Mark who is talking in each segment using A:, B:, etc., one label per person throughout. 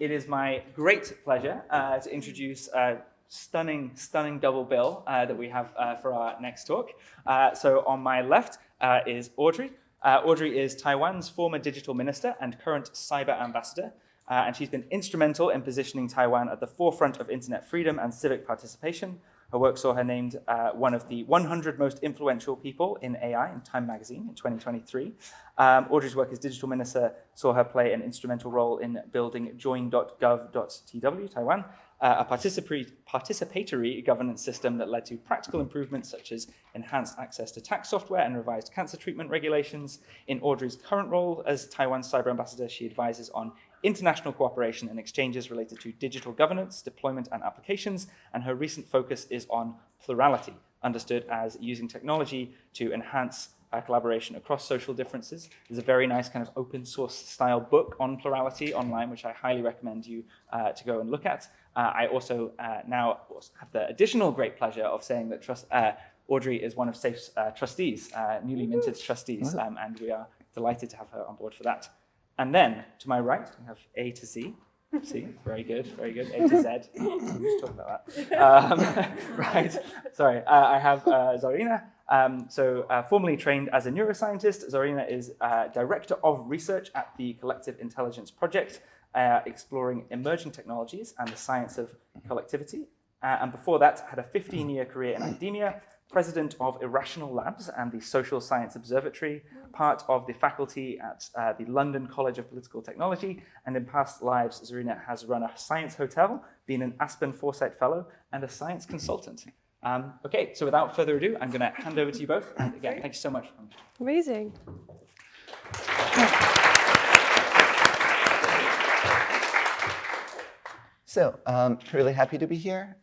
A: It is my great pleasure to introduce a stunning double bill that we have for our next talk. So on my left is Audrey. Audrey is Taiwan's former Digital Minister and current Cyber Ambassador. And she's been instrumental in positioning Taiwan at the forefront of internet freedom and civic participation. Her work saw her named one of the 100 most influential people in AI in Time magazine in 2023. Audrey's work as Digital Minister saw her play an instrumental role in building Join.gov.tw, Taiwan, a participatory governance system that led to practical improvements such as enhanced access to tax software and revised cancer treatment regulations. In Audrey's current role as Taiwan's Cyber Ambassador, she advises on international cooperation and exchanges related to digital governance, deployment, and applications, and her recent focus is on plurality, understood as using technology to enhance collaboration across social differences. There's a very nice kind of open source style book on plurality online, which I highly recommend you to go and look at. I also now have the additional great pleasure of saying that Audrey is one of SAFE's trustees, newly minted trustees, and we are delighted to have her on board for that. And then, to my right, we have A to Z. See, very good, very good. A to Z. We'll just talk about that. Right, sorry. I have Zarinah. Formerly trained as a neuroscientist, Zarinah is Director of Research at the Collective Intelligence Project, exploring emerging technologies and the science of collectivity. And before that, had a 15-year career in academia, President of Irrational Labs and the Social Science Observatory, part of the faculty at the London College of Political Technology, and in past lives, Zarinah has run a science hotel, been an Aspen Foresight Fellow, and a science consultant. Okay, so without further ado, I'm going to hand over to you both. And again, thank you so much.
B: Amazing.
C: So really happy to be here,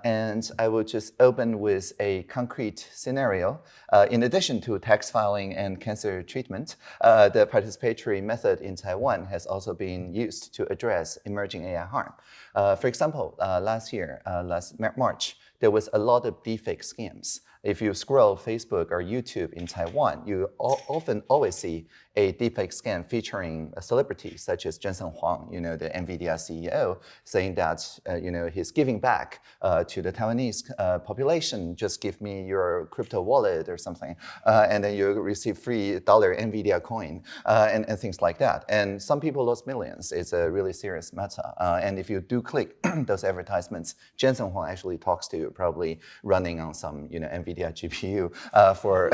C: and I will just open with a concrete scenario. In addition to tax filing and cancer treatment, the participatory method in Taiwan has also been used to address emerging AI harm. For example, last March, there was a lot of deepfake scams. If you scroll Facebook or YouTube in Taiwan, you often always see a deepfake scam featuring a celebrity such as Jensen Huang, the NVIDIA CEO, saying that he's giving back to the Taiwanese population. Just give me your crypto wallet or something, and then you receive free dollar NVIDIA coin and things like that. And some people lost millions. It's a really serious matter. And if you do click those advertisements, Jensen Huang actually talks to you, probably running on some NVIDIA GPU for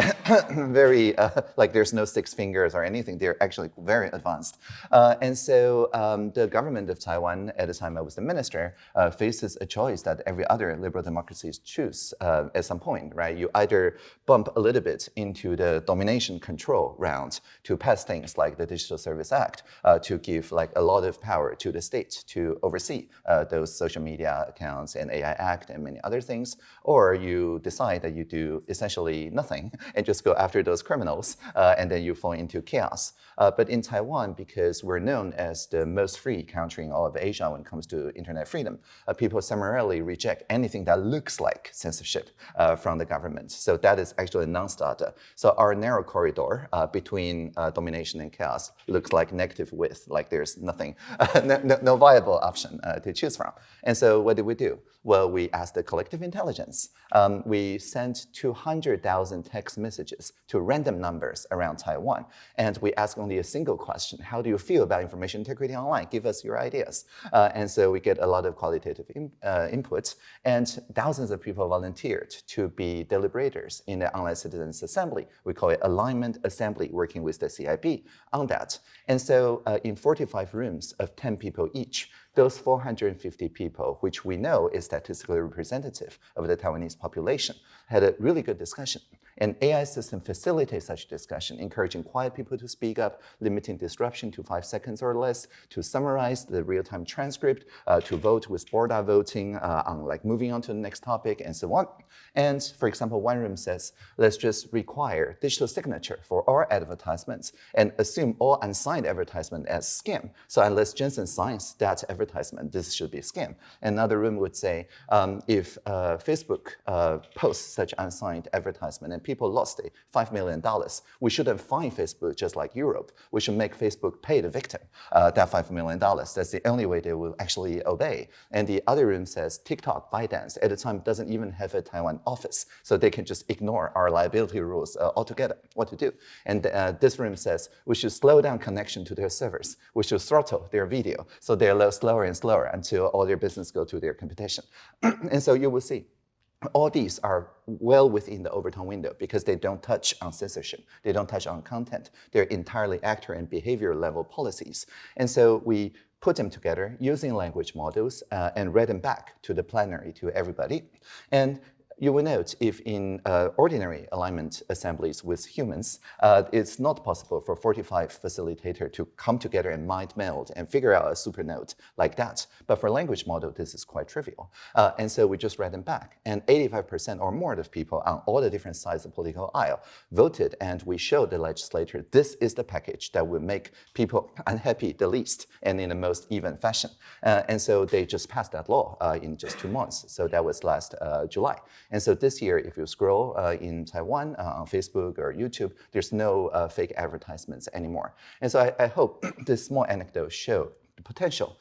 C: very like there's no 6 fingers or anything. They're actually very advanced. And so the government of Taiwan, at the time I was the minister, faces a choice that every other liberal democracies choose at some point, right? You either bump a little bit into the domination control round to pass things like the Digital Service Act to give like a lot of power to the state to oversee those social media accounts and AI Act and many other things, or you decide that you do essentially nothing and just go after those criminals, and then you fall into chaos. But in Taiwan, because we're known as the most free country in all of Asia when it comes to internet freedom, people summarily reject anything that looks like censorship from the government. So that is actually a non-starter. So our narrow corridor between domination and chaos looks like negative width, like there's nothing, no viable option to choose from. And so what did we do? Well, we asked the collective intelligence. We sent 200,000 text messages to random numbers around Taiwan. And we asked only a single question: how do you feel about information integrity online? Give us your ideas. And so we get a lot of qualitative inputs. And thousands of people volunteered to be deliberators in the Online Citizens Assembly. We call it Alignment Assembly, working with the CIB on that. And so in 45 rooms of 10 people each, those 450 people, which we know is statistically representative of the Taiwanese population, had a really good discussion. An AI system facilitates such discussion, encouraging quiet people to speak up, limiting disruption to 5 seconds or less, to summarize the real-time transcript, to vote with board voting on like moving on to the next topic, and so on. And for example, one room says, let's just require digital signature for all advertisements and assume all unsigned advertisement as scam. So unless Jensen signs that advertisement, advertisement. This should be a scam. Another room would say, if Facebook posts such unsigned advertisement and people lost $5 million, we shouldn't fine Facebook just like Europe. We should make Facebook pay the victim that $5 million. That's the only way they will actually obey. And the other room says TikTok, ByteDance, at the time doesn't even have a Taiwan office, so they can just ignore our liability rules altogether. What to do? And this room says we should slow down connection to their servers. We should throttle their video so they're slower and slower until all their business go to their competition. And so you will see all these are well within the Overton window because they don't touch on censorship. They don't touch on content. They're entirely actor and behavior level policies. And so we put them together using language models and read them back to the plenary, to everybody. And you will note if in ordinary alignment assemblies with humans, it's not possible for 45 facilitator to come together and mind meld and figure out a supernode like that. But for language model, this is quite trivial. And so we just read them back. And 85% or more of people on all the different sides of the political aisle voted, and we showed the legislature this is the package that will make people unhappy the least and in the most even fashion. And so they just passed that law in just 2 months. So that was last July. And so this year, if you scroll in Taiwan on Facebook or YouTube, there's no fake advertisements anymore. And so I hope this small anecdote show the potential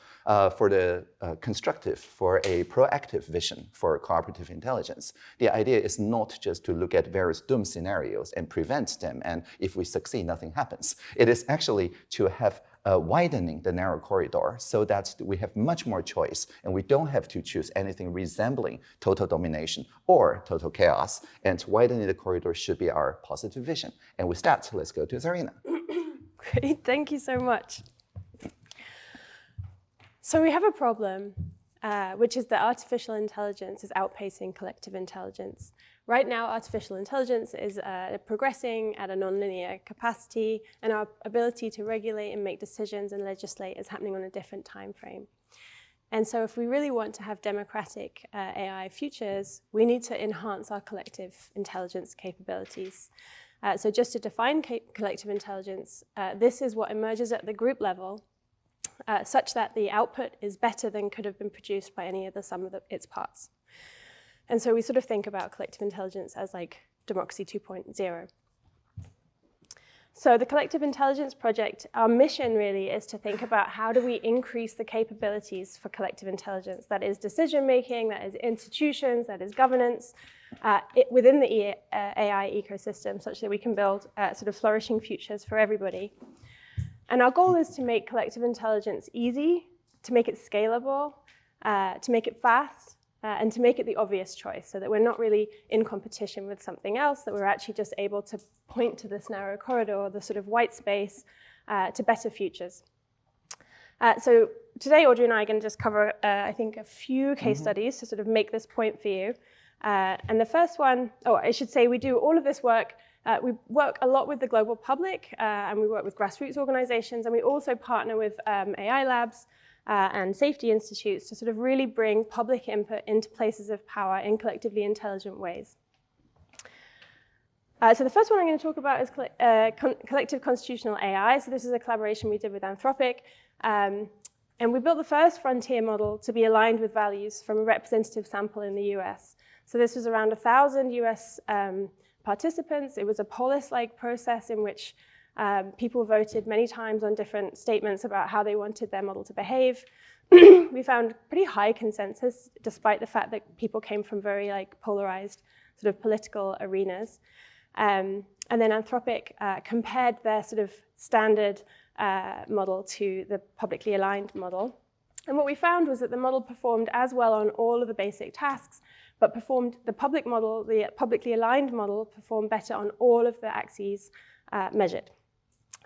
C: for the constructive, for a proactive vision for cooperative intelligence. The idea is not just to look at various doom scenarios and prevent them, and if we succeed, nothing happens. It is actually to have widening the narrow corridor so that we have much more choice and we don't have to choose anything resembling total domination or total chaos. And widening the corridor should be our positive vision. And with that, let's go to Zarinah.
B: Great, thank you so much. So we have a problem, which is that artificial intelligence is outpacing collective intelligence. Right now, artificial intelligence is progressing at a nonlinear capacity, and our ability to regulate and make decisions and legislate is happening on a different time frame. And so if we really want to have democratic AI futures, we need to enhance our collective intelligence capabilities. So just to define collective intelligence, this is what emerges at the group level, such that the output is better than could have been produced by any of the sum of its parts. And so we sort of think about collective intelligence as like democracy 2.0. So the Collective Intelligence Project, our mission really is to think about how do we increase the capabilities for collective intelligence. That is decision-making, that is institutions, that is governance within the AI ecosystem, such that we can build sort of flourishing futures for everybody. And our goal is to make collective intelligence easy, to make it scalable, to make it fast, and to make it the obvious choice so that we're not really in competition with something else, that we're actually just able to point to this narrow corridor, the sort of white space, to better futures. So today, Audrey and I are going to just cover, I think, a few case studies to sort of make this point for you. And the first one, I should say we do all of this work. We work a lot with the global public, and we work with grassroots organizations, and we also partner with AI labs, and safety institutes to sort of really bring public input into places of power in collectively intelligent ways. So the first one I'm going to talk about is collective constitutional AI. So this is a collaboration we did with Anthropic. And we built the first frontier model to be aligned with values from a representative sample in the US. So this was around 1,000 US participants. It was a polis-like process in which people voted many times on different statements about how they wanted their model to behave. We found pretty high consensus, despite the fact that people came from very polarized sort of political arenas. And then Anthropic compared their sort of standard model to the publicly aligned model. And what we found was that the model performed as well on all of the basic tasks, but the publicly aligned model performed better on all of the axes measured.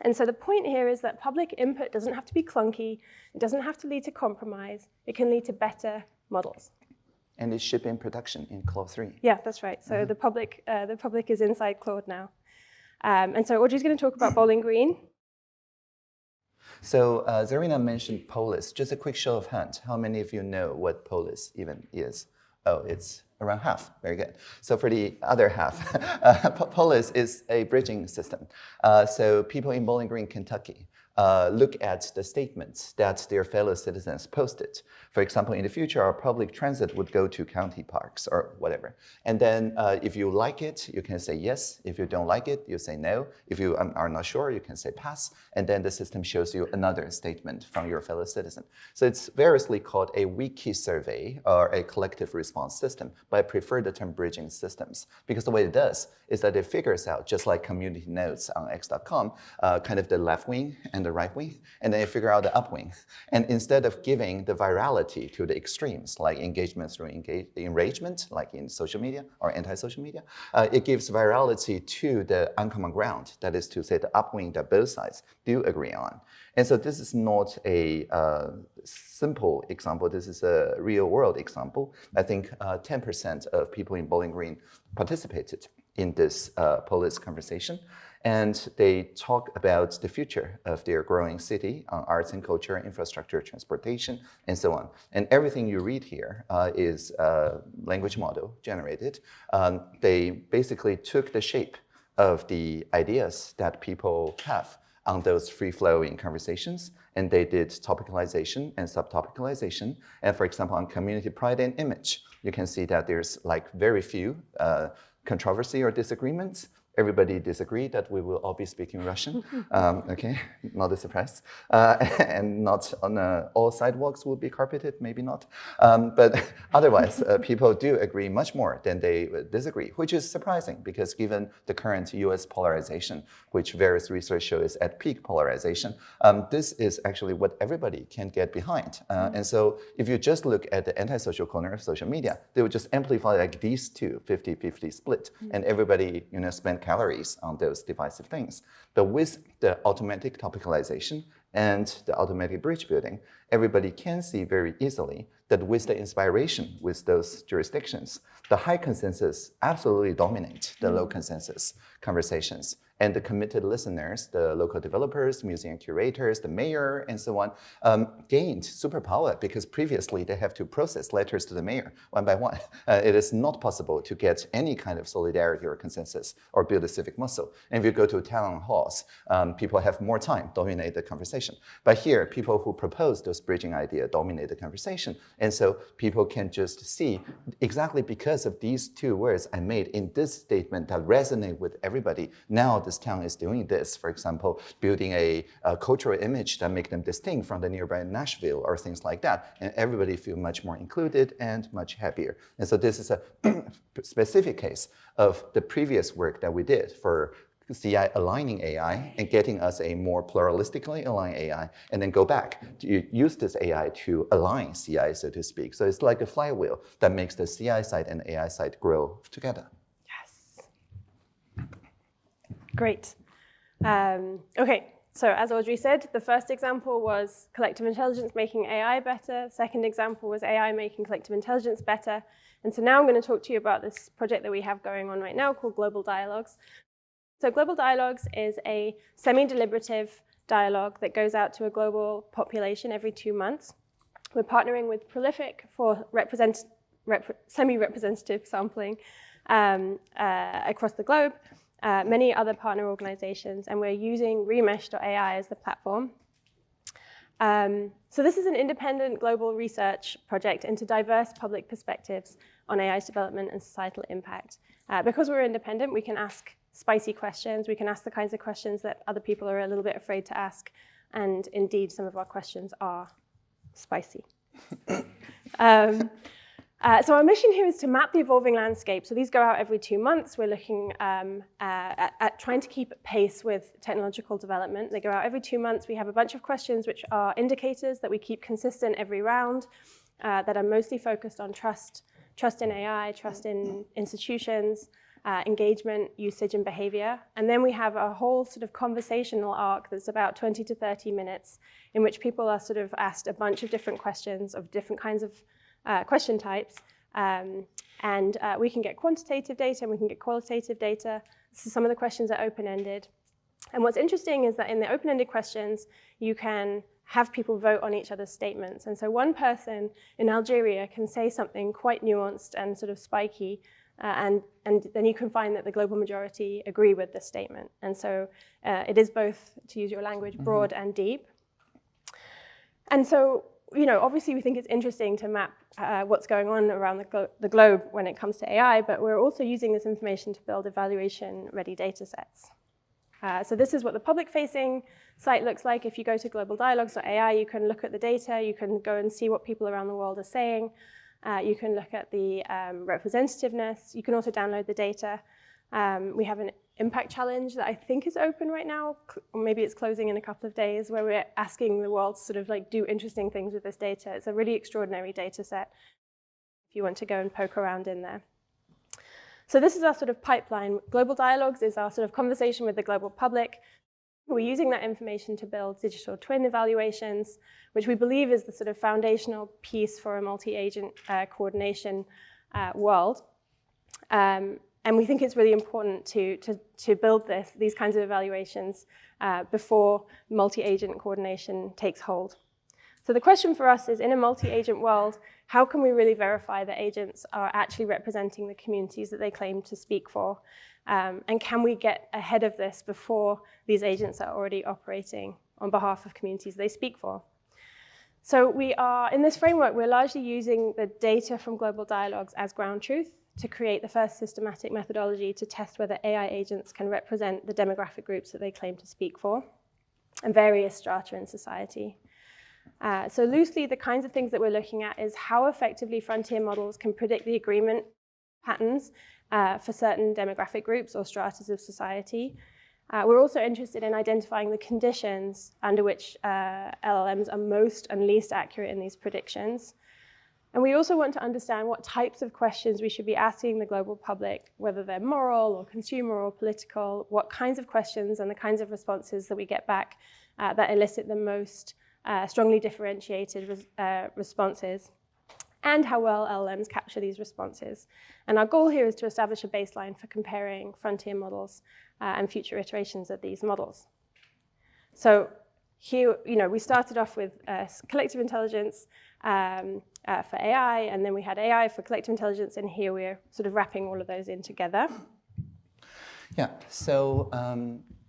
B: And so the point here is that public input doesn't have to be clunky. It doesn't have to lead to compromise. It can lead to better models.
C: And it's shipping production in Claude 3.
B: Yeah, that's right. So the public is inside Claude now. And so Audrey's going to talk about Bowling Green.
C: So Zarinah mentioned polis. Just a quick show of hands. How many of you know what polis even is? Oh, it's around half. Very good. So for the other half, polis is a bridging system. So people in Bowling Green, Kentucky look at the statements that their fellow citizens posted. For example, in the future, our public transit would go to county parks or whatever. And then if you like it, you can say yes. If you don't like it, you say no. If you are not sure, you can say pass. And then the system shows you another statement from your fellow citizen. So it's variously called a wiki survey or a collective response system, but I prefer the term bridging systems because the way it does is that it figures out, just like community notes on x.com, kind of the left wing and the right wing, and then you figure out the upwing. And instead of giving the virality to the extremes, like engagement through enragement, like in social media or anti-social media, it gives virality to the uncommon ground, that is to say the upwing that both sides do agree on. And so this is not a simple example, this is a real world example. I think 10% of people in Bowling Green participated in this police conversation. And they talk about the future of their growing city on arts and culture, infrastructure, transportation, and so on. And everything you read here is language model generated. They basically took the shape of the ideas that people have on those free-flowing conversations, and they did topicalization and subtopicalization. And for example, on community pride and image, you can see that there's like very few controversy or disagreements. Everybody disagreed that we will all be speaking Russian. Okay, not a surprise. And not on all sidewalks will be carpeted, maybe not. But otherwise, people do agree much more than they disagree, which is surprising because given the current US polarization, which various research show is at peak polarization, this is actually what everybody can get behind. And so if you just look at the antisocial corner of social media, they would just amplify like these two, 50-50 split, and everybody spend calories on those divisive things. But with the automatic topicalization and the automatic bridge building, everybody can see very easily that with the inspiration with those jurisdictions, the high consensus absolutely dominate the low consensus conversations. And the committed listeners, the local developers, museum curators, the mayor, and so on, gained superpower because previously they have to process letters to the mayor one by one. It is not possible to get any kind of solidarity or consensus or build a civic muscle. And if you go to town halls, people have more time, dominate the conversation. But here, people who propose those bridging ideas dominate the conversation. And so people can just see exactly because of these two words I made in this statement that resonate with everybody. Now this town is doing this, for example, building a cultural image that make them distinct from the nearby Nashville or things like that. And everybody feel much more included and much happier. And so this is a specific case of the previous work that we did for CI aligning AI and getting us a more pluralistically aligned AI, and then go back to use this AI to align CI, so to speak. So it's like a flywheel that makes the CI side and AI side grow together.
B: Yes. Great. Okay, so as Audrey said, the first example was collective intelligence making AI better. Second example was AI making collective intelligence better. And so now I'm going to talk to you about this project that we have going on right now called Global Dialogues. So Global Dialogues is a semi-deliberative dialogue that goes out to a global population every 2 months. We're partnering with Prolific for semi-representative sampling across the globe, many other partner organizations, and we're using Remesh.ai as the platform. So this is an independent global research project into diverse public perspectives on AI's development and societal impact. Because we're independent, we can ask spicy questions. We can ask the kinds of questions that other people are a little bit afraid to ask. And indeed, some of our questions are spicy. So our mission here is to map the evolving landscape. So these go out every 2 months. We're looking at trying to keep pace with technological development. They go out every 2 months. We have a bunch of questions which are indicators that we keep consistent every round that are mostly focused on trust in AI, trust in institutions, engagement, usage, and behavior. And then we have a whole sort of conversational arc that's about 20 to 30 minutes in which people are sort of asked a bunch of different questions of different kinds of question types. And we can get quantitative data and we can get qualitative data. So some of the questions are open-ended. And what's interesting is that in the open-ended questions, you can have people vote on each other's statements. And so one person in Algeria can say something quite nuanced and sort of spiky, and then you can find that the global majority agree with this statement. And so it is both, to use your language, broad and deep. And so, obviously we think it's interesting to map what's going on around the globe when it comes to AI, but we're also using this information to build evaluation-ready data sets. So this is what the public-facing site looks like. If you go to globaldialogues.ai, you can look at the data, you can go and see what people around the world are saying. You can look at the representativeness. You can also download the data. We have an impact challenge that I think is open right now, or maybe it's closing in a couple of days, where we're asking the world to sort of like do interesting things with this data. It's a really extraordinary data set if you want to go and poke around in there. So this is our sort of pipeline. Global Dialogues is our sort of conversation with the global public. We're using that information to build digital twin evaluations, which we believe is the sort of foundational piece for a multi-agent coordination world. And we think it's really important to build these kinds of evaluations before multi-agent coordination takes hold. So the question for us is, in a multi-agent world, how can we really verify that agents are actually representing the communities that they claim to speak for? And can we get ahead of this before these agents are already operating on behalf of communities they speak for? So we are, in this framework, we're largely using the data from Global Dialogues as ground truth to create the first systematic methodology to test whether AI agents can represent the demographic groups that they claim to speak for and various strata in society. So loosely, the kinds of things that we're looking at is how effectively frontier models can predict the agreement patterns for certain demographic groups or stratas of society. We're also interested in identifying the conditions under which LLMs are most and least accurate in these predictions. And we also want to understand what types of questions we should be asking the global public, whether they're moral or consumer or political, what kinds of questions and the kinds of responses that we get back that elicit the most strongly differentiated responses, and how well LLMs capture these responses. And our goal here is to establish a baseline for comparing frontier models and future iterations of these models. So here, we started off with collective intelligence for AI, and then we had AI for collective intelligence, and here we're sort of wrapping all of those in together.
C: Yeah, so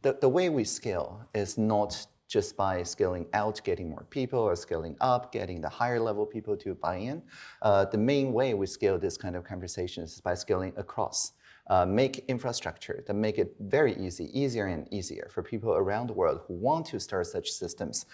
C: the way we scale is not just by scaling out, getting more people, or scaling up, getting the higher level people to buy in. The main way we scale this kind of conversations is by scaling across. Make infrastructure that make it very easier and easier for people around the world who want to start such systems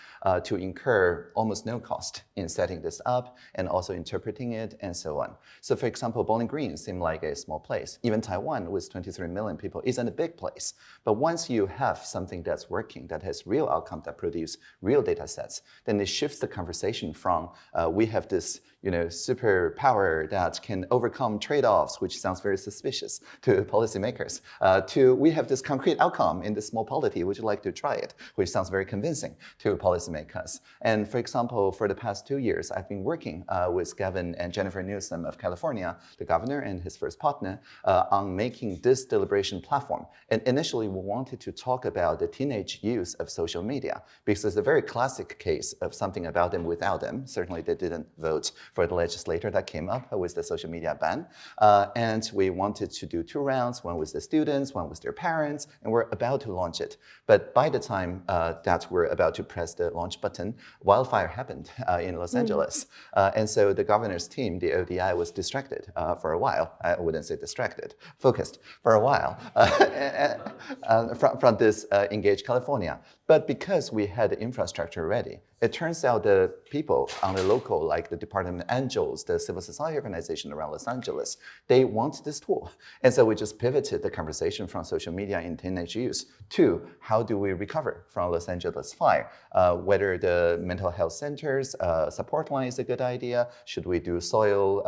C: to incur almost no cost in setting this up and also interpreting it and so on. So for example, Bowling Green seemed like a small place. Even Taiwan with 23 million people isn't a big place. But once you have something that's working, that has real outcome, that produce real data sets, then it shifts the conversation from we have this superpower that can overcome trade-offs, which sounds very suspicious to policymakers, to we have this concrete outcome in this small polity, would you like to try it, which sounds very convincing to policymakers. And for example, for the past 2 years, I've been working with Gavin and Jennifer Newsom of California, the governor and his first partner, on making this deliberation platform. And initially, we wanted to talk about the teenage use of social media, because it's a very classic case of something about them without them. Certainly, they didn't vote for the legislator that came up with the social media ban. And we wanted to do 2 rounds, one with the students, one with their parents, and we're about to launch it. But by the time that we're about to press the launch button, wildfire happened in Los Angeles. And so the governor's team, the ODI, was distracted for a while. I wouldn't say distracted, focused for a while from this Engage California. But because we had the infrastructure ready, it turns out the people on the local, like the Department of Angels, the civil society organization around Los Angeles, they want this tool. And so we just pivoted the conversation from social media in teenage use to how do we recover from Los Angeles fire? Whether the mental health centers support line is a good idea. Should we do soil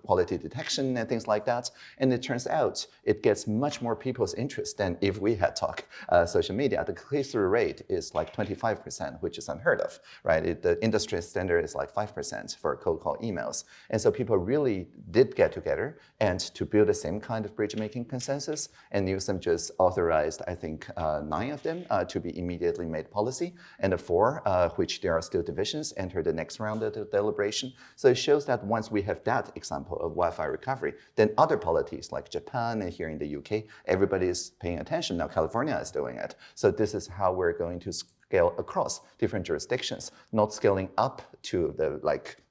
C: quality detection and things like that? And it turns out it gets much more people's interest than if we had talked social media. The click-through rate is like 25%, which is unheard of, right? The industry standard is like 5% for cold call emails. And so people really did get together and to build the same kind of bridge-making consensus, and Newsom just authorized, I think, 9 of them to be immediately made policy, and the 4, which there are still divisions, enter the next round of the deliberation. So it shows that once we have that example of Wi-Fi recovery, then other polities like Japan and here in the UK, everybody is paying attention. Now California is doing it. So this is how we're going to scale across different jurisdictions, not scaling up to the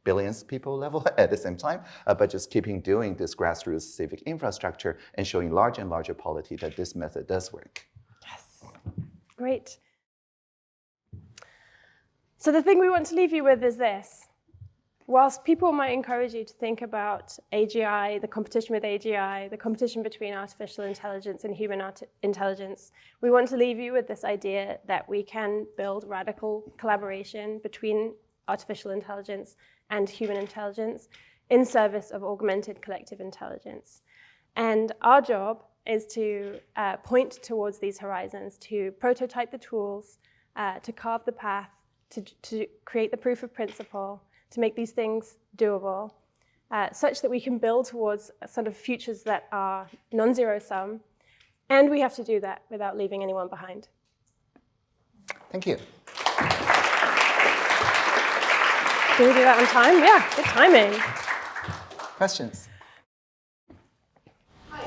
C: billions people level at the same time, but just keeping doing this grassroots civic infrastructure and showing larger and larger polity that this method does work.
B: Yes, great. So the thing we want to leave you with is this. Whilst people might encourage you to think about AGI, the competition with AGI, the competition between artificial intelligence and human intelligence, we want to leave you with this idea that we can build radical collaboration between artificial intelligence and human intelligence in service of augmented collective intelligence. And our job is to point towards these horizons, to prototype the tools, to carve the path, to create the proof of principle, to make these things doable, such that we can build towards sort of futures that are non-zero sum, and we have to do that without leaving anyone behind.
C: Thank you.
B: Can we do that on time? Yeah, good timing.
C: Questions?
D: Hi,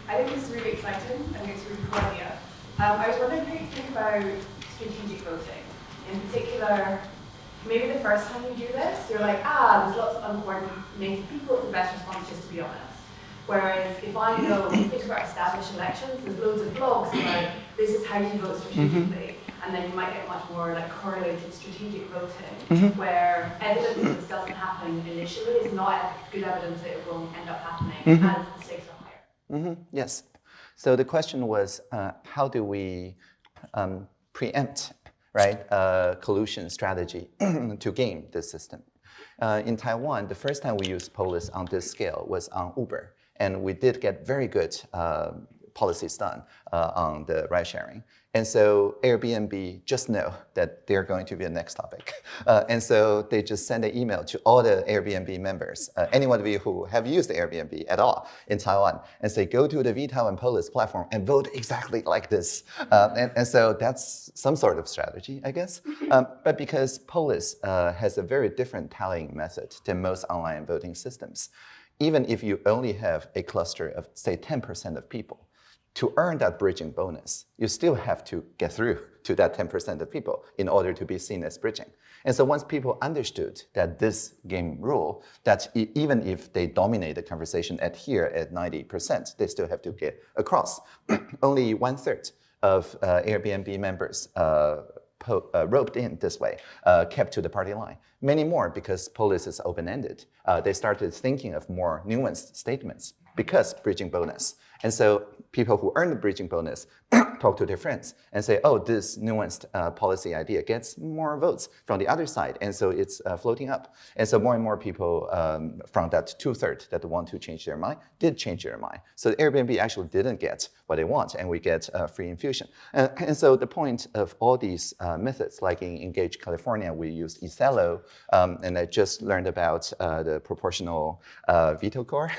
D: I think this is really exciting. I think it's a really cool idea. I was wondering how you think about strategic voting. In particular, maybe the first time you do this, you're like, there's lots of uncoordinated people, the best response is just to be honest. Whereas if I know, think about established elections, there's loads of blogs about this is how you vote strategically, and then you might get much more correlated strategic voting, where evidence that this doesn't happen initially is not good evidence that it will end up happening as the stakes are higher.
C: Yes. So the question was, how do we preempt, right, collusion strategy to game this system? In Taiwan, the first time we used POLIS on this scale was on Uber, and we did get very good policies done on the ride sharing. And so Airbnb just know that they're going to be a next topic. And so they just send an email to all the Airbnb members, any one of you who have used Airbnb at all in Taiwan, and say, go to the VTOW and POLIS platform and vote exactly like this. And so that's some sort of strategy, I guess. But because POLIS has a very different tallying method than most online voting systems, even if you only have a cluster of, say, 10% of people, to earn that bridging bonus, you still have to get through to that 10% of people in order to be seen as bridging. And so once people understood that this game rule, that even if they dominate the conversation at 90%, they still have to get across. Only 1/3 of Airbnb members roped in this way, kept to the party line. Many more, because POLIS is open-ended, they started thinking of more nuanced statements because bridging bonus. And so people who earn the bridging bonus talk to their friends and say, oh, this nuanced policy idea gets more votes from the other side. And so it's floating up. And so more and more people from that 2/3 that want to change their mind did change their mind. So Airbnb actually didn't get what they want, and we get free infusion. And so the point of all these methods, like in Engage California, we used Ecello, and I just learned about the proportional veto core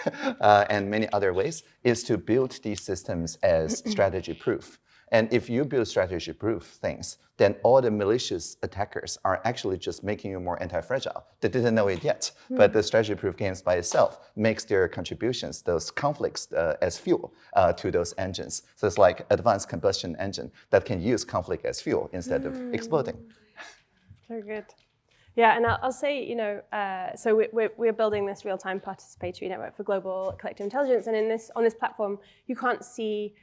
C: and many other ways, is to build these systems as strategy proof. And if you build strategy proof things, then all the malicious attackers are actually just making you more anti-fragile. They didn't know it yet, but the strategy proof games by itself makes their contributions, those conflicts, as fuel to those engines. So it's like advanced combustion engine that can use conflict as fuel instead of exploding.
B: Very good. Yeah, and I'll say, so we're building this real-time participatory network for global collective intelligence, and on this platform, you can't see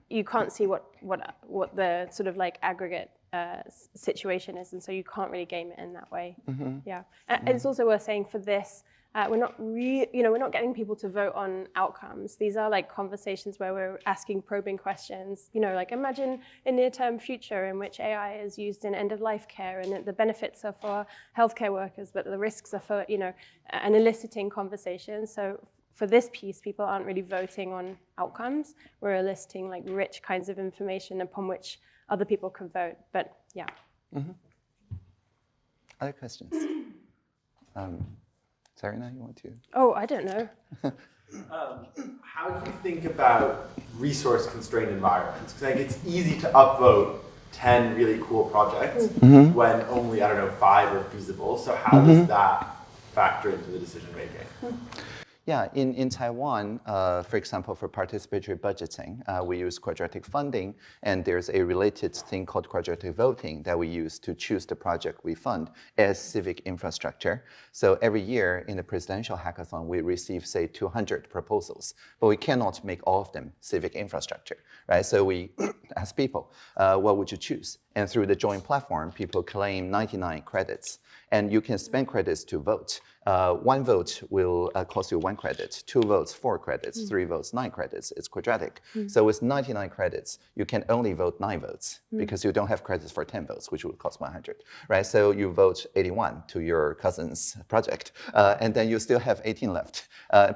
B: what the sort of aggregate situation is, and so you can't really game it in that way. Yeah, and it's also worth saying for this, we're not getting people to vote on outcomes. These are conversations where we're asking probing questions. Imagine a near-term future in which AI is used in end-of-life care, and the benefits are for healthcare workers, but the risks are for and eliciting conversations. So for this piece, people aren't really voting on outcomes. We're eliciting rich kinds of information upon which other people can vote. But yeah.
C: Other questions? Zarinah, you want to?
B: Oh, I don't know.
E: How do you think about resource-constrained environments? Because like it's easy to upvote 10 really cool projects when only, I don't know, 5 are feasible. So how does that factor into the decision making?
C: Yeah, in Taiwan, for example, for participatory budgeting, we use quadratic funding, and there's a related thing called quadratic voting that we use to choose the project we fund as civic infrastructure. So every year in the presidential hackathon, we receive, say, 200 proposals, but we cannot make all of them civic infrastructure, right? So we ask people, what would you choose? And through the Join platform, people claim 99 credits, and you can spend credits to vote. 1 vote will cost you 1 credit, 2 votes, 4 credits, 3 votes, 9 credits. It's quadratic. So with 99 credits, you can only vote 9 votes because you don't have credits for 10 votes, which would cost 100, right? So you vote 81 to your cousin's project, and then you still have 18 left.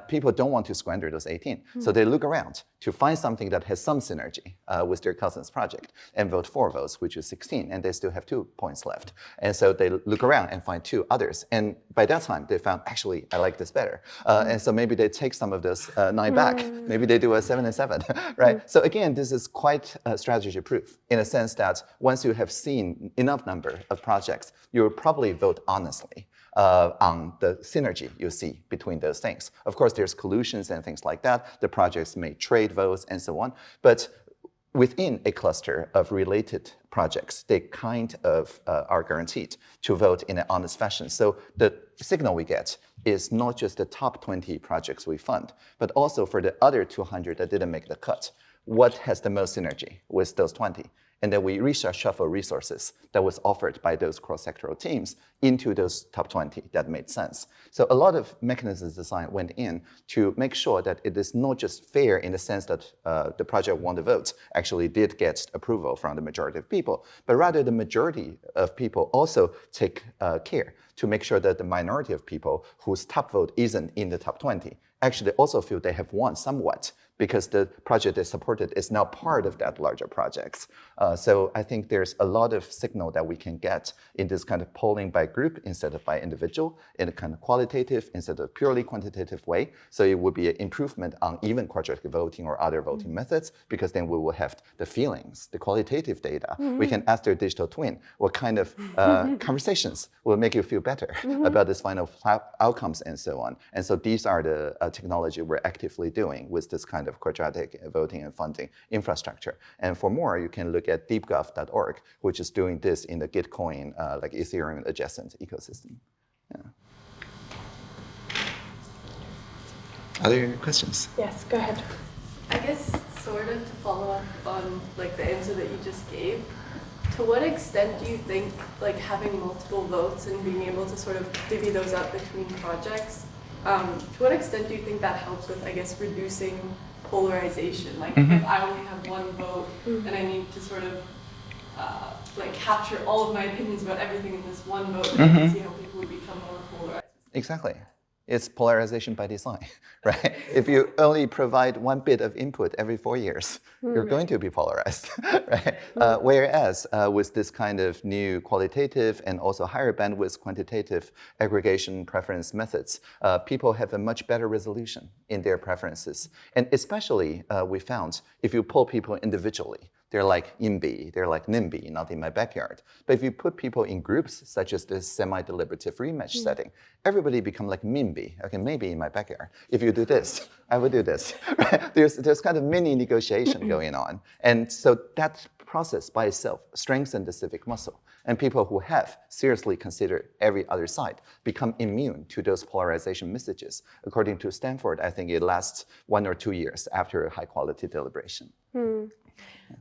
C: People don't want to squander those 18, so they look around to find something that has some synergy with their cousin's project and vote 4 votes, which is 16, and they still have 2 points left. And so they look around and find 2 others. And by that time, they found, actually, I like this better. And so maybe they take some of those 9 back. Maybe they do a 7 and 7, right? So again, this is quite strategy proof in a sense that once you have seen enough number of projects, you will probably vote honestly on the synergy you see between those things. Of course, there's collusions and things like that. The projects may trade votes and so on. But within a cluster of related projects, they kind of are guaranteed to vote in an honest fashion. So the signal we get is not just the top 20 projects we fund, but also for the other 200 that didn't make the cut, what has the most synergy with those 20? And then we reshuffle resources that was offered by those cross-sectoral teams into those top 20 that made sense. So a lot of mechanisms design went in to make sure that it is not just fair in the sense that the project won the vote actually did get approval from the majority of people, but rather the majority of people also take care to make sure that the minority of people whose top vote isn't in the top 20 actually also feel they have won somewhat because the project they supported is now part of that larger project. So I think there's a lot of signal that we can get in this kind of polling by group instead of by individual, in a kind of qualitative instead of purely quantitative way. So it would be an improvement on even quadratic voting or other voting methods, because then we will have the feelings, the qualitative data. We can ask their digital twin what kind of conversations will make you feel better about this final outcomes and so on. And so these are the technology we're actively doing with this kind of quadratic voting and funding infrastructure. And for more, you can look at deep.gov.tw, which is doing this in the Gitcoin, like Ethereum adjacent ecosystem. Yeah. Other questions?
B: Yes, go ahead.
F: I guess sort of to follow up on like the answer that you just gave, to what extent do you think like having multiple votes and being able to sort of divvy those up between projects, to what extent do you think that helps with, I guess, reducing polarization? Like if I only have 1 vote and I need to sort of like capture all of my opinions about everything in this 1 vote, I can see how people would become more polarized.
C: Exactly. It's polarization by design, right? If you only provide 1 bit of input every 4 years, you're going to be polarized, right? Whereas with this kind of new qualitative and also higher bandwidth quantitative aggregation preference methods, people have a much better resolution in their preferences. And especially we found if you poll people individually, they're like INBI, they're like NIMBY, not in my backyard. But if you put people in groups, such as this semi-deliberative rematch setting, everybody become like MIMBY, okay, maybe in my backyard. If you do this, I will do this. Right? There's kind of mini negotiation going on. And so that process by itself strengthens the civic muscle. And people who have seriously considered every other side become immune to those polarization messages. According to Stanford, I think it lasts 1 or 2 years after a high quality deliberation.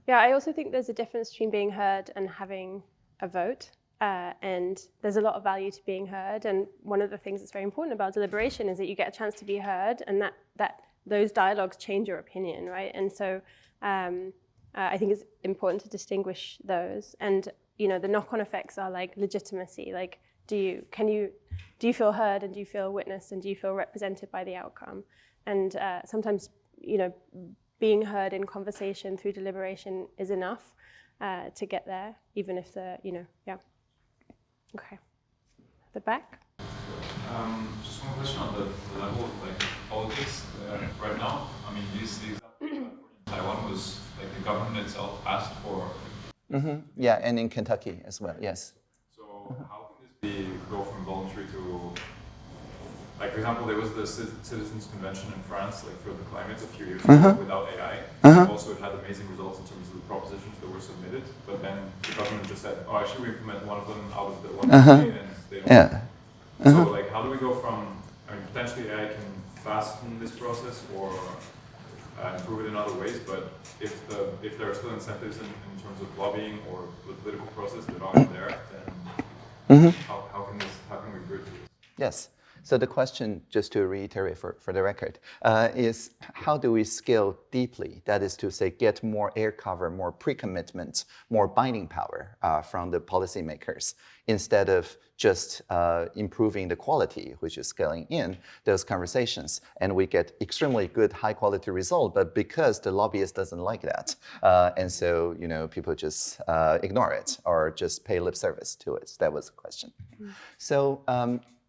B: Yeah, I also think there's a difference between being heard and having a vote. And there's a lot of value to being heard. And one of the things that's very important about deliberation is that you get a chance to be heard, and that those dialogues change your opinion, right? And so I think it's important to distinguish those. And the knock-on effects are like legitimacy. Like, do you feel heard, and do you feel witnessed, and do you feel represented by the outcome? And sometimes being heard in conversation through deliberation is enough. to get there, even if the, yeah. Okay. The back.
G: Just one question on the level of like politics right now. I mean, the example in Taiwan was like the government itself asked for.
C: Yeah, and in Kentucky as well. Yes.
G: So how can this go from voluntary to, like, for example, there was the Citizens Convention in France, like for the climate a few years ago without AI. Also, it had amazing results in terms of the propositions that were submitted. But then the government just said, "Oh, actually, we implement one of them out of the 150, and they don't."
C: Yeah.
G: So, like, how do we go from? I mean, potentially AI can fasten this process or improve it in other ways. But if there are still incentives in terms of lobbying or the political process that aren't there, then how can we bridge this?
C: Yes. So the question, just to reiterate for the record, is how do we scale deeply? That is to say, get more air cover, more pre-commitment, more binding power from the policymakers, instead of just improving the quality, which is scaling in those conversations. And we get extremely good, high-quality result, but because the lobbyist doesn't like that, and so people just ignore it or just pay lip service to it. That was the question. So.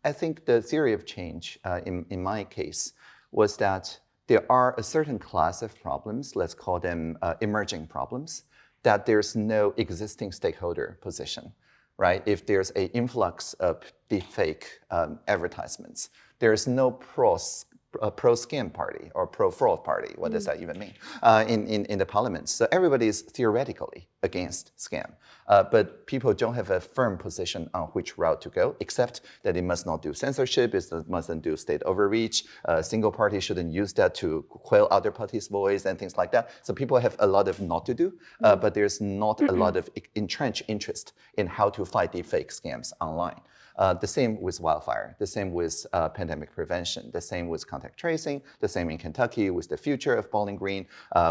C: I think the theory of change, in my case, was that there are a certain class of problems, let's call them emerging problems, that there's no existing stakeholder position, right? If there's an influx of deepfake advertisements, there's no pro-scam party or pro-fraud party. What does that even mean in the parliament? So everybody is theoretically against scam, but people don't have a firm position on which route to go, except that it must not do censorship, it mustn't do state overreach, single party shouldn't use that to quell other parties' voice and things like that. So people have a lot of not to do, but there's not a lot of entrenched interest in how to fight deepfake scams online. The same with wildfire, the same with pandemic prevention, the same with contact tracing, the same in Kentucky with the future of Bowling Green,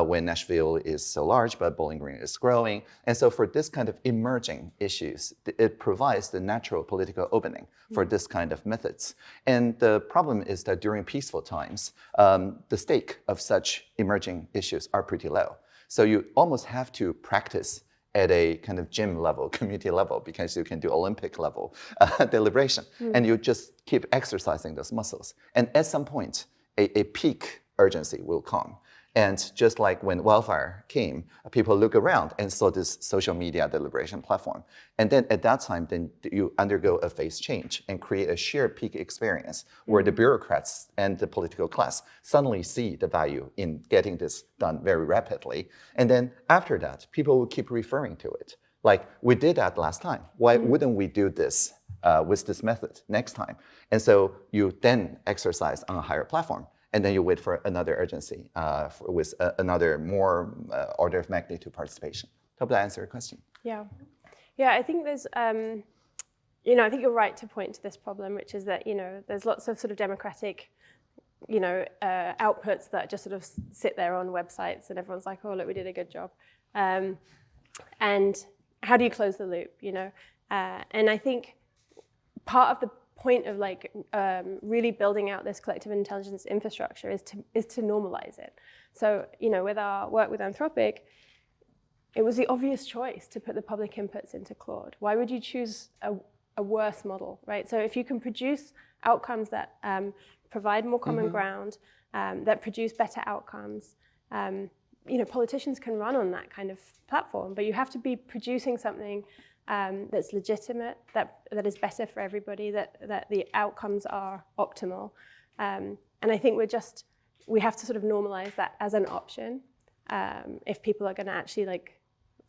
C: when Nashville is so large, but Bowling Green is growing. And so for this kind of emerging issues, it provides the natural political opening for this kind of methods. And the problem is that during peaceful times, the stake of such emerging issues are pretty low. So you almost have to practice at a kind of gym level, community level, because you can do Olympic level deliberation. And you just keep exercising those muscles. And at some point, a peak urgency will come. And just like when wildfire came, people look around and saw this social media deliberation platform. And then at that time, then you undergo a phase change and create a shared peak experience where the bureaucrats and the political class suddenly see the value in getting this done very rapidly. And then after that, people will keep referring to it. Like, we did that last time. Why wouldn't we do this with this method next time? And so you then exercise on a higher platform. And then you wait for another urgency with another more order of magnitude participation. Hope that answered your question.
B: Yeah, I think there's, I think you're right to point to this problem, which is that, there's lots of sort of democratic, outputs that just sort of sit there on websites and everyone's like, oh, look, we did a good job. And how do you close the loop, And I think part of the point of really building out this collective intelligence infrastructure is to normalize it. So, with our work with Anthropic, it was the obvious choice to put the public inputs into Claude. Why would you choose a worse model, right? So if you can produce outcomes that provide more common ground, that produce better outcomes, politicians can run on that kind of platform, but you have to be producing something that's legitimate, that is better for everybody, that the outcomes are optimal. And I think we have to sort of normalize that as an option if people are going to actually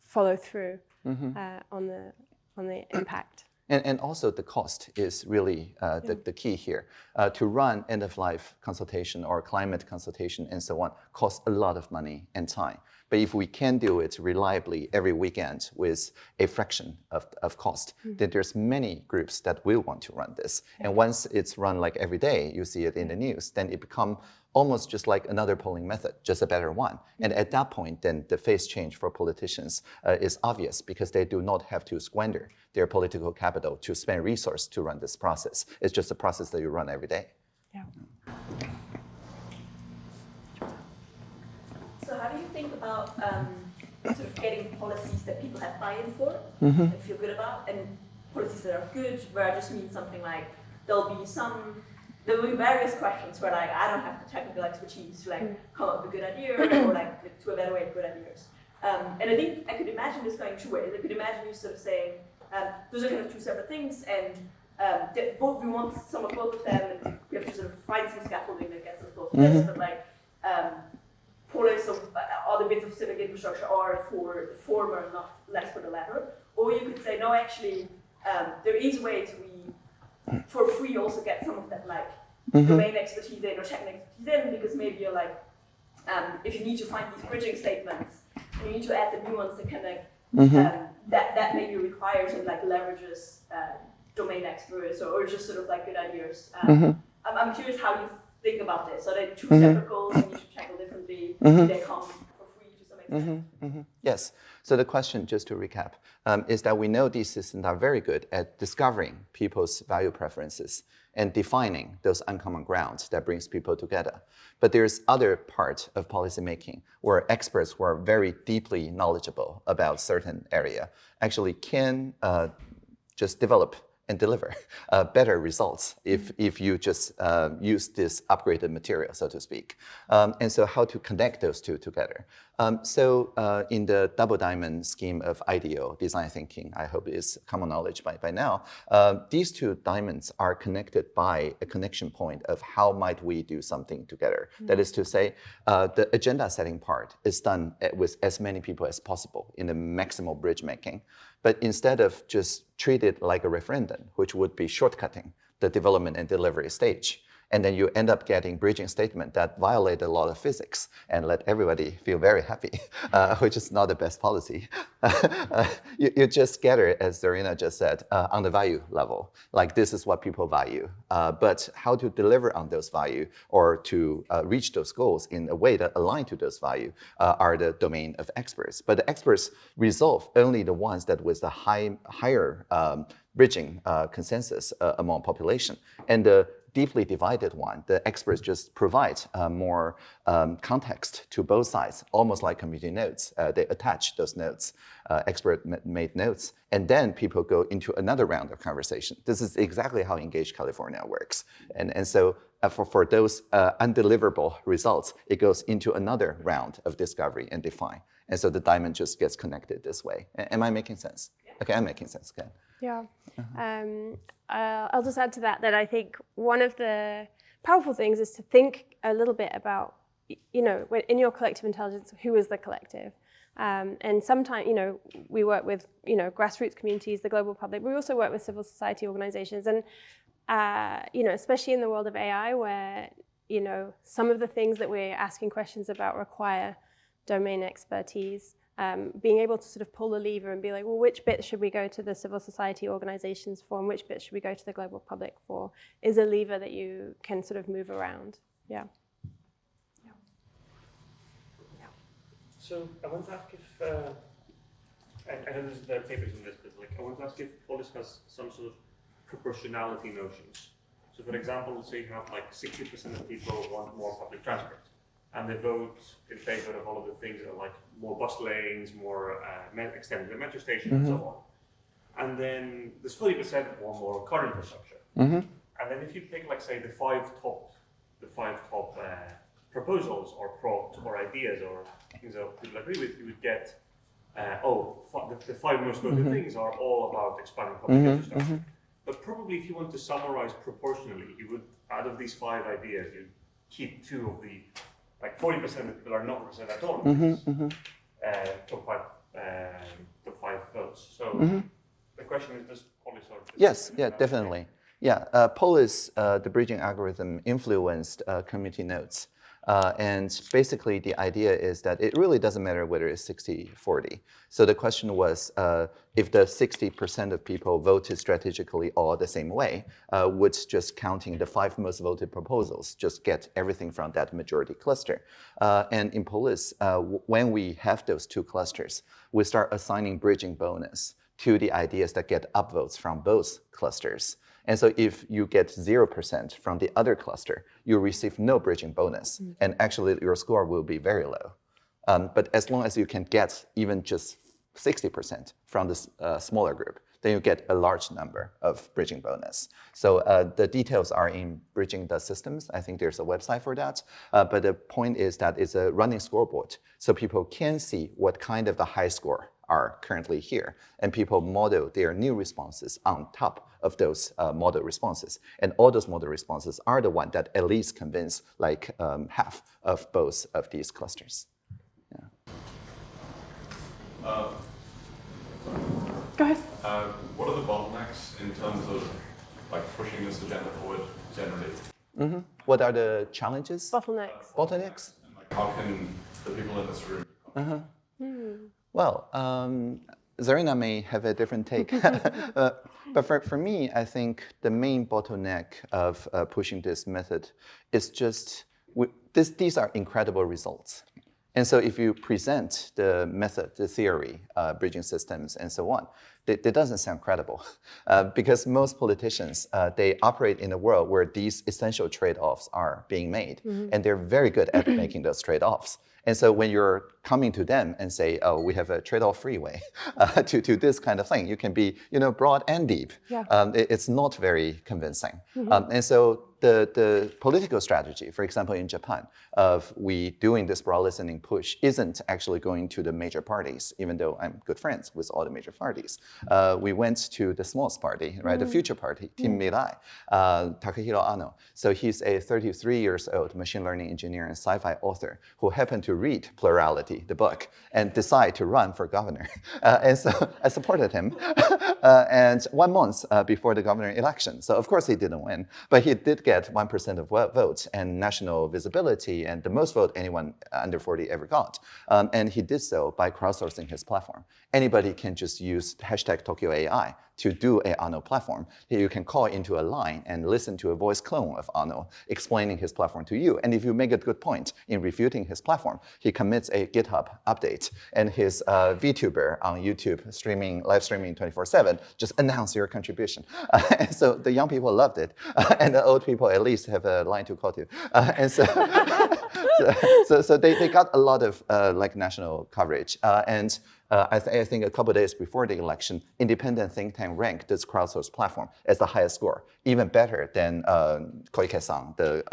B: follow through on the impact.
C: And also the cost is really the key here. To run end-of-life consultation or climate consultation and so on costs a lot of money and time. But if we can do it reliably every weekend with a fraction of cost, then there's many groups that will want to run this. And once it's run every day, you see it in the news, then it becomes almost just like another polling method, just a better one. And at that point, then the phase change for politicians is obvious because they do not have to squander their political capital to spend resource to run this process. It's just a process that you run every day.
B: Yeah.
H: So how do you think about sort of getting policies that people have buy-in for and feel good about, and policies that are good, where I just mean something like there will be various questions where like I don't have the technical expertise to like come up with a good idea or like to evaluate good ideas. And I think I could imagine this going two ways. I could imagine you sort of saying those are kind of two separate things, and both we want some of both of them, and we have to sort of find some scaffolding that gets us both of this. But like police or other bits of civic infrastructure are for the former, not less for the latter. Or you could say no, actually there is ways we for free also get some of that like domain expertise in or technical expertise in, because maybe you're like if you need to find these bridging statements and you need to add the nuance that can like that maybe requires and like leverages domain experts or just sort of like good ideas. I'm curious how you think about this. Are they two separate goals and you should tackle differently? Do they come for free to some extent?
C: Yes. So the question, just to recap, is that we know these systems are very good at discovering people's value preferences and defining those uncommon grounds that brings people together. But there's other part of policymaking where experts who are very deeply knowledgeable about certain area actually can just develop and deliver better results if you just use this upgraded material, so to speak. And so how to connect those two together. In the double diamond scheme of IDEO, design thinking, I hope is common knowledge by now, these two diamonds are connected by a connection point of how might we do something together. That is to say, the agenda setting part is done with as many people as possible in the maximal bridge making. But instead of just treat it like a referendum, which would be shortcutting the development and delivery stage, and then you end up getting bridging statement that violate a lot of physics and let everybody feel very happy, which is not the best policy. You just scatter, as Zarinah just said, on the value level. Like this is what people value. But how to deliver on those value or to reach those goals in a way that align to those value are the domain of experts. But the experts resolve only the ones that with the higher bridging consensus among population. And the deeply divided one, the experts just provide more context to both sides, almost like community notes. They attach those notes, expert-made notes, and then people go into another round of conversation. This is exactly how Engage California works. And so for those undeliverable results, it goes into another round of discovery and define. And so the diamond just gets connected this way. Am I making sense? Yeah. Okay, I'm making sense. Okay.
B: Yeah. I'll just add to that I think one of the powerful things is to think a little bit about, in your collective intelligence, who is the collective? And sometimes, we work with, grassroots communities, the global public, but we also work with civil society organizations. And, especially in the world of AI where, some of the things that we're asking questions about require domain expertise. Being able to sort of pull the lever and be like, well, which bit should we go to the civil society organizations for and which bit should we go to the global public for is a lever that you can sort of move around. Yeah.
I: So I want to ask if, I know there are papers in this, but like I want to ask if policy has some sort of proportionality notions. So for example, let's say you have like 60% of people want more public transport. And they vote in favor of all of the things that are like more bus lanes, more extending the metro station, and so on. And then there's 40% that want more car infrastructure. And then if you take, like, say, the five top proposals or ideas or things that people agree with, you would get, the five most voted things are all about expanding public infrastructure. But probably if you want to summarize proportionally, you would, out of these five ideas, you keep two of the. Like 40% of people are not represented at all in top five votes. So the question is, does policy sort of...
C: Yes, yeah, definitely. Yeah, Polis, the bridging algorithm, influenced community notes. And basically, the idea is that it really doesn't matter whether it's 60-40. So the question was, if the 60% of people voted strategically all the same way, would just counting the 5 most voted proposals just get everything from that majority cluster? And in Polis, when we have those two clusters, we start assigning bridging bonus to the ideas that get upvotes from both clusters. And so if you get 0% from the other cluster, you receive no bridging bonus. And actually, your score will be very low. But as long as you can get even just 60% from this smaller group, then you get a large number of bridging bonus. So the details are in Bridging the Systems. I think there's a website for that. But the point is that it's a running scoreboard. So people can see what kind of the high score are currently here. And people model their new responses on top of those model responses. And all those model responses are the one that at least convince like half of both of these clusters.
B: Go ahead.
G: What are the bottlenecks in terms of like pushing this agenda forward generally?
C: What are the challenges?
B: Bottlenecks.
C: Bottlenecks?
G: And like how can the people in this room
C: Well, Zarinah may have a different take. But for me, I think the main bottleneck of pushing this method is just, these are incredible results. And so if you present the method, the theory, bridging systems, and so on, it doesn't sound credible. Because most politicians, they operate in a world where these essential trade-offs are being made. And they're very good at making those trade-offs. And so when you're coming to them and say, oh, we have a trade-off freeway to this kind of thing, you can be broad and deep.
B: Yeah.
C: It's not very convincing. And so the political strategy, for example, in Japan, of we doing this broad listening push isn't actually going to the major parties, even though I'm good friends with all the major parties. We went to the smallest party, right, the future party, Team Mirai, Takahiro Ano. So he's a 33 years old machine learning engineer and sci-fi author who happened to read Plurality, the book, and decide to run for governor. And so I supported him. And 1 month before the governor election. So of course he didn't win, but he did get 1% of votes and national visibility and the most vote anyone under 40 ever got. And he did so by crowdsourcing his platform. Anybody can just use #TokyoAI to do a Ano platform. You can call into a line and listen to a voice clone of Ano explaining his platform to you. And if you make a good point in refuting his platform, he commits a GitHub update. And his VTuber on YouTube live streaming 24/7, just announce your contribution. And so the young people loved it. And the old people at least have a line to call to. And so, so they got a lot of like national coverage. And I think a couple of days before the election, independent think tank ranked this crowdsourced platform as the highest score, even better than Koike-san, the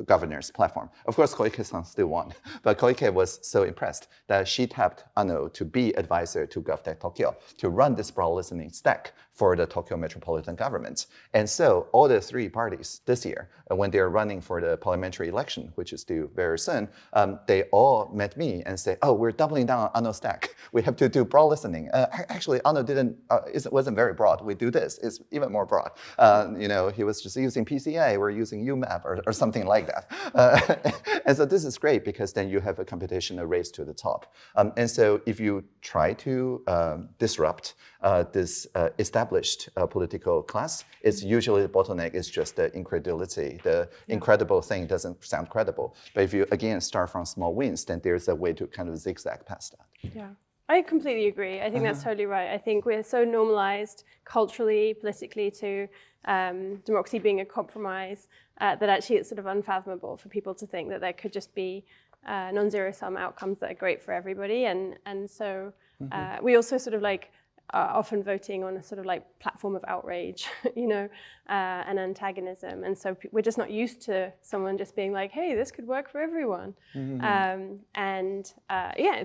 C: governor's platform. Of course, Koike-san still won, but Koike was so impressed that she tapped Ano to be advisor to GovTech Tokyo to run this broad listening stack for the Tokyo metropolitan government. And so all the three parties this year, when they're running for the parliamentary election, which is due very soon, they all met me and say, oh, we're doubling down on Ano stack. We have to do broad listening. Actually, Ano wasn't very broad. We do this. It's even more broad. He was just using PCA. We're using UMAP or something like that. And so this is great because then you have a competition, a race to the top. And so if you try to disrupt this established political class, it's usually the bottleneck is just the incredulity. The incredible thing doesn't sound credible. But if you, again, start from small wins, then there's a way to kind of zigzag past that.
B: Yeah. I completely agree. I think that's totally right. I think we're so normalized culturally, politically to democracy being a compromise that actually it's sort of unfathomable for people to think that there could just be non-zero sum outcomes that are great for everybody. And so we also sort of like are often voting on a sort of like platform of outrage, and antagonism. And so we're just not used to someone just being like, hey, this could work for everyone. I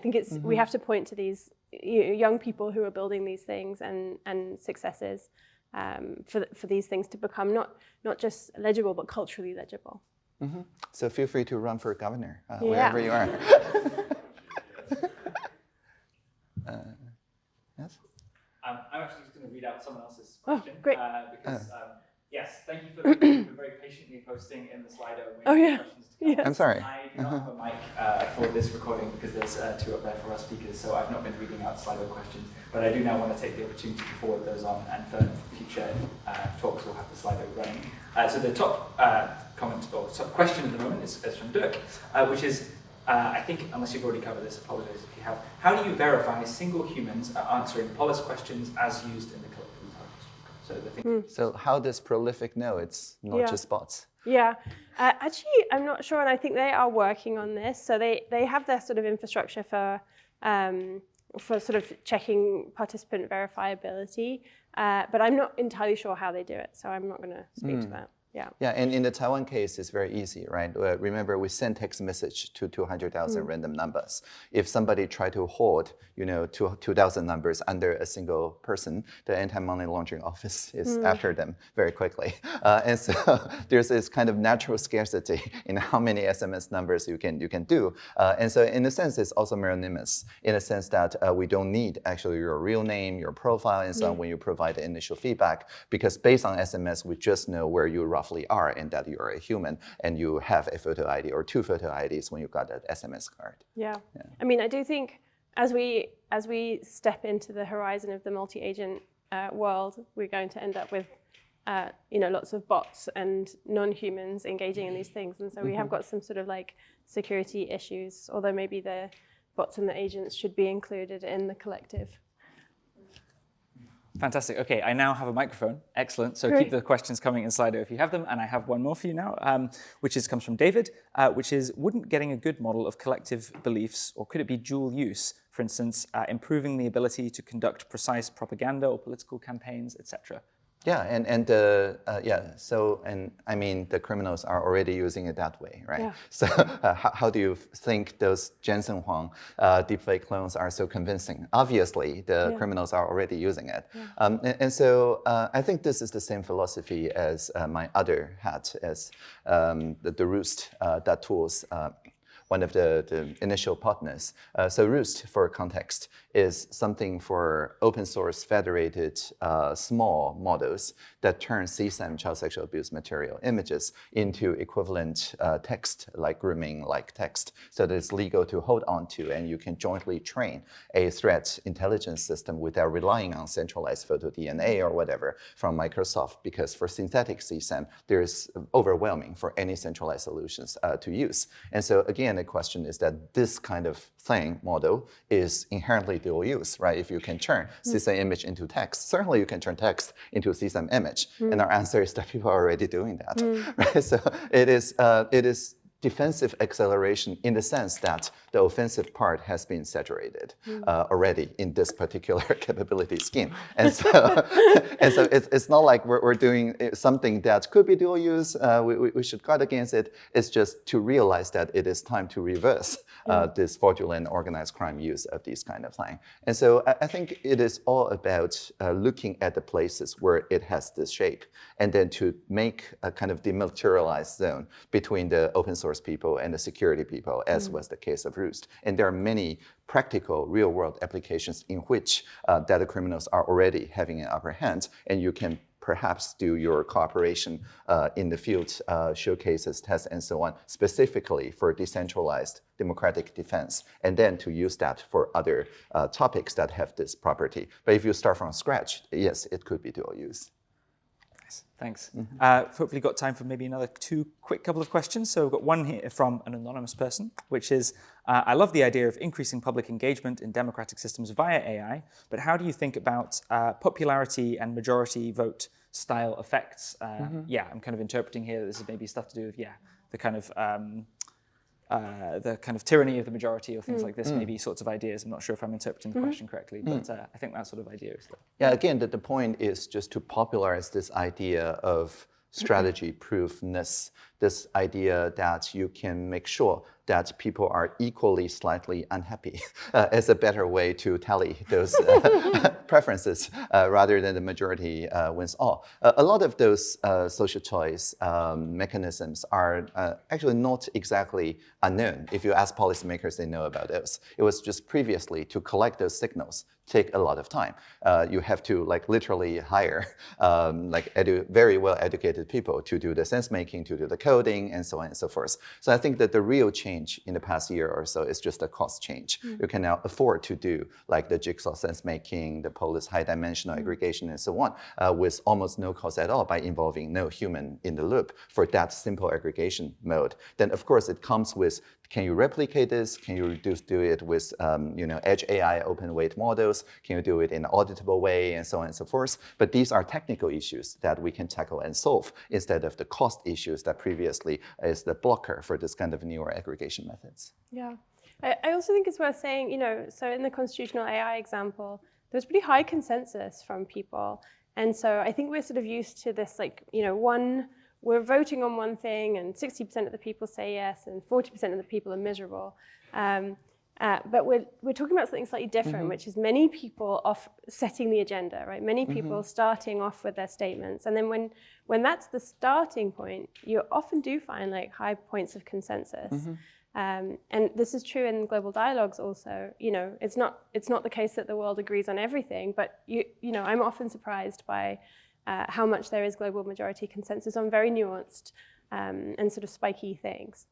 B: think it's we have to point to these young people who are building these things and successes for these things to become not just legible, but culturally legible.
C: So feel free to run for governor wherever you are. Yes?
A: I'm actually just going to read out someone else's question.
B: Oh, great.
A: Because, yes, thank you for very patiently posting in the Slido.
B: Oh, yeah.
A: Yeah.
C: I'm sorry.
A: I do not have a mic for this recording because there's two up there for our speakers, so I've not been reading out Slido questions. But I do now want to take the opportunity to forward those on, and for future talks, we'll have the Slido running. So the top comment or question at the moment is from Dirk, which is, I think, unless you've already covered this, apologize if you have. How do you verify single humans are answering polis questions as used in the collective intelligence? So So the thing.
C: So how does Prolific know it's not just bots?
B: Yeah, actually, I'm not sure, and I think they are working on this. So they have their sort of infrastructure for sort of checking participant verifiability, but I'm not entirely sure how they do it. So I'm not going to speak to that. Yeah.
C: Yeah, and in the Taiwan case, it's very easy, right? Remember, we send text message to 200,000 random numbers. If somebody try to hoard, 2,000 numbers under a single person, the anti-money laundering office is after them very quickly. And so there's this kind of natural scarcity in how many SMS numbers you can do. And so in a sense, it's also meronymous in a sense that we don't need actually your real name, your profile, and so on when you provide the initial feedback, because based on SMS, we just know where you roughly are and that you're a human and you have a photo ID or 2 photo IDs when you got that SMS card.
B: Yeah. I mean, I do think as we step into the horizon of the multi-agent world, we're going to end up with lots of bots and non-humans engaging in these things, and so we have got some sort of like security issues. Although maybe the bots and the agents should be included in the collective.
A: Fantastic. Okay, I now have a microphone. Excellent. So
B: Great.
A: keep the questions coming in Slido if you have them. And I have one more for you now, which comes from David, which is, wouldn't getting a good model of collective beliefs, or could it be dual use, for instance, improving the ability to conduct precise propaganda or political campaigns, etc.?
C: Yeah, and I mean, the criminals are already using it that way, right?
B: Yeah.
C: So how do you think those Jensen Huang deepfake clones are so convincing? Obviously, the criminals are already using it. Yeah. And so I think this is the same philosophy as my other hat, as the Roost.tools, one of the initial partners. So Roost, for context, is something for open source federated small models that turn CSAM, child sexual abuse material images, into equivalent text, like grooming-like text, so that it's legal to hold on to, and you can jointly train a threat intelligence system without relying on centralized photo DNA or whatever from Microsoft, because for synthetic CSAM, there's overwhelming for any centralized solutions to use. And so again, the question is that this kind of model is inherently dual use, right? If you can turn CSAM image into text, certainly you can turn text into a CSAM image. And our answer is that people are already doing that, right? So it is defensive acceleration in the sense that the offensive part has been saturated already in this particular capability scheme. And so, it's not like we're doing something that could be dual use, we should guard against it. It's just to realize that it is time to reverse this fraudulent organized crime use of these kind of things. And so I think it is all about looking at the places where it has this shape, and then to make a kind of demilitarized zone between the open source people and the security people, as was the case of Roost. And there are many practical real-world applications in which data criminals are already having an upper hand, and you can perhaps do your cooperation in the field, showcases, tests, and so on, specifically for decentralized democratic defense, and then to use that for other topics that have this property. But if you start from scratch, yes, it could be dual use.
A: Thanks. Hopefully got time for maybe another 2 quick couple of questions. So we've got one here from an anonymous person, which is, I love the idea of increasing public engagement in democratic systems via AI, but how do you think about popularity and majority vote style effects? Yeah, I'm kind of interpreting here that this is maybe stuff to do with, the kind of tyranny of the majority or things like this, maybe sorts of ideas. I'm not sure if I'm interpreting the question correctly, but I think that sort of idea is there.
C: Yeah, again, the point is just to popularize this idea of strategy proofness, this idea that you can make sure that people are equally slightly unhappy as a better way to tally those preferences rather than the majority wins all. A lot of those social choice mechanisms are actually not exactly unknown. If you ask policymakers, they know about those. It was just previously to collect those signals take a lot of time. You have to literally hire very well educated people to do the sense making, to do the coding, and so on and so forth. So I think that the real change change in the past year or so. It's just a cost change. You can now afford to do like the jigsaw sense making, the police high dimensional aggregation, and so on, with almost no cost at all by involving no human in the loop for that simple aggregation mode. Then of course it comes with, can you replicate this? Can you do it with edge AI open weight models? Can you do it in an auditable way, and so on and so forth? But these are technical issues that we can tackle and solve instead of the cost issues that previously is the blocker for this kind of newer aggregation methods.
B: Yeah. I also think it's worth saying, so in the constitutional AI example, there's pretty high consensus from people. And so I think we're sort of used to this, we're voting on one thing and 60% of the people say yes and 40% of the people are miserable. But we're talking about something slightly different, which is many people setting the agenda, right? Many people starting off with their statements. And then when that's the starting point, you often do find like high points of consensus. And this is true in global dialogues also. It's not the case that the world agrees on everything, but I'm often surprised by how much there is global majority consensus on very nuanced and sort of spiky things.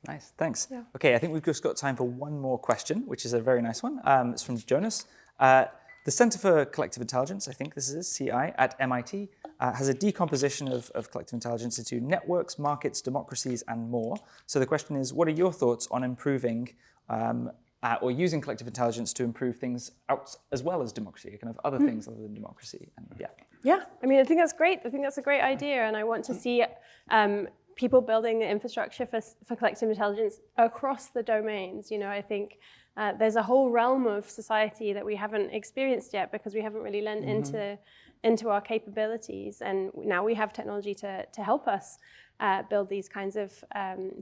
A: Nice, thanks.
B: Yeah.
A: Okay, I think we've just got time for one more question, which is a very nice one. It's from Jonas. The Center for Collective Intelligence, I think this is CI, at MIT, has a decomposition of collective intelligence into networks, markets, democracies, and more. So the question is, what are your thoughts on improving or using collective intelligence to improve things out as well as democracy, kind of other things other than democracy? And
B: Yeah, I mean, I think that's great. I think that's a great idea. And I want to see people building the infrastructure for collective intelligence across the domains. I think there's a whole realm of society that we haven't experienced yet because we haven't really lent into our capabilities. And now we have technology to help us build these kinds of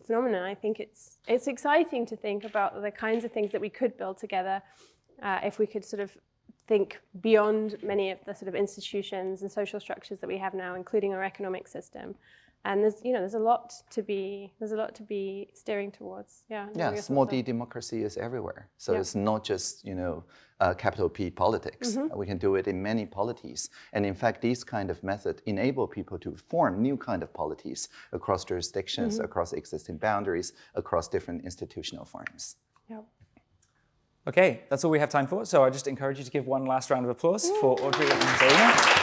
B: phenomena. I think it's exciting to think about the kinds of things that we could build together if we could sort of think beyond many of the sort of institutions and social structures that we have now, including our economic system. And there's a lot to be steering towards.
C: Yeah, small d democracy is everywhere. So it's not just capital P politics. We can do it in many polities. And in fact, these kind of methods enable people to form new kind of polities across jurisdictions, across existing boundaries, across different institutional forms.
B: Yeah.
A: Okay, that's all we have time for. So I just encourage you to give one last round of applause for Audrey and Zarinah.